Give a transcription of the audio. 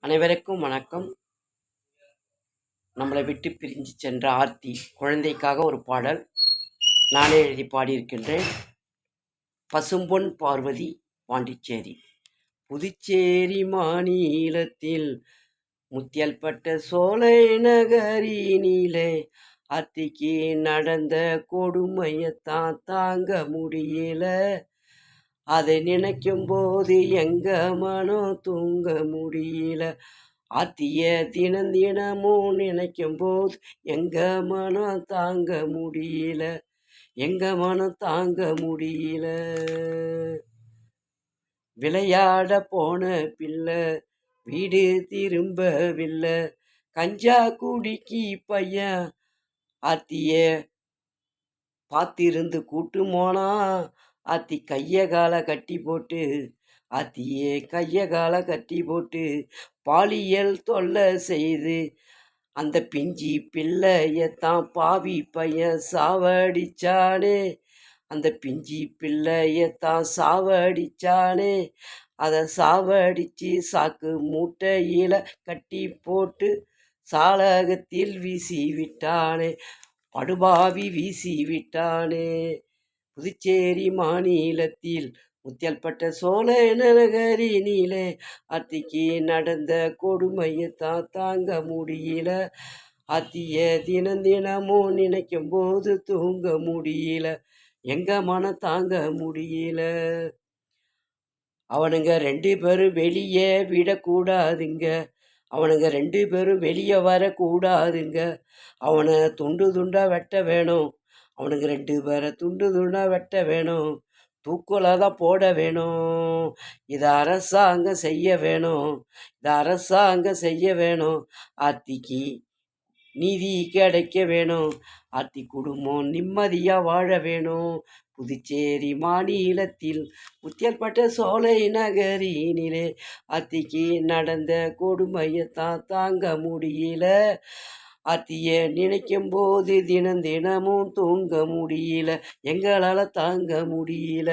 அனைவருக்கும் வணக்கம். நம்மளை விட்டு பிரிஞ்சு சென்ற ஆர்த்தி குழந்தைக்காக ஒரு பாடல் நானே எழுதி பாடியிருக்கின்றேன். பசும்பொன் பார்வதி, பாண்டிச்சேரி. புதுச்சேரி மாநிலத்தில் முத்தியல்பட்ட சோலை நகரினிலே ஆர்த்திக்கு நடந்த கொடுமையத்தான் தாங்க முடியல. அதை நினைக்கும் போது எங்க மனம் தூங்க முடியல. ஆர்த்திய தினமும் நினைக்கும் போது எங்க மனம் தாங்க முடியல, எங்க மனம் தாங்க முடியல. விளையாட போன பிள்ளை வீடு திரும்பவில்லை, கஞ்சா குடிக்கி பையன் ஆர்த்திய பார்த்திருந்து கூட்டு போனா. ஆர்த்தி கைய காலை கட்டி போட்டு, ஆர்த்தியே கைய காலை கட்டி போட்டு பாலியல் தொல்லை செய்து அந்த பிஞ்சி பிள்ளையத்தான் பாவி பையன் சாவடிச்சானே. அந்த பிஞ்சி பிள்ளையத்தான் சாவடிச்சானே. அதை சாவடிச்சு சாக்கு மூட்டையில கட்டி போட்டு சாலகத்தில் வீசி விட்டானே, படுபாவி வீசி விட்டானே. புதுச்சேரி மாநிலத்தில் முத்தியல்பட்ட சோலை நகரினிலே ஆர்த்திக்கு நடந்த கொடுமையத்தான் தாங்க முடியல. ஆர்த்திய தினமும் நினைக்கும் போது தூங்க முடியல, எங்க மனம் தாங்க முடியல. அவனுங்க 2 பேரும் வெளியே விடக்கூடாதுங்க, அவனுங்க 2 பேரும் வெளியே வரக்கூடாதுங்க. அவனை துண்டு துண்டா வெட்ட வேணும், அவனுங்க 2 பேரை துண்டு துண்டா வெட்ட வேணும், தூக்குல தான் போட வேணும். இதை அரசாங்கம் செய்ய வேணும், இதை அரசாங்கம் செய்ய வேணும். ஆர்த்திக்கு நீதி கிடைக்க வேணும், ஆர்த்தி குடும்பம் நிம்மதியாக வாழ வேணும். புதுச்சேரி மாநிலத்தில் முத்தியல்பட்ட சோலை நகரினிலே ஆர்த்திக்கு நடந்த கொடுமையத்தான் தாங்க முடியல. ஆர்த்திய நினைக்கும் போது தினமும் தூங்க முடியல, எங்களால் தாங்க முடியல.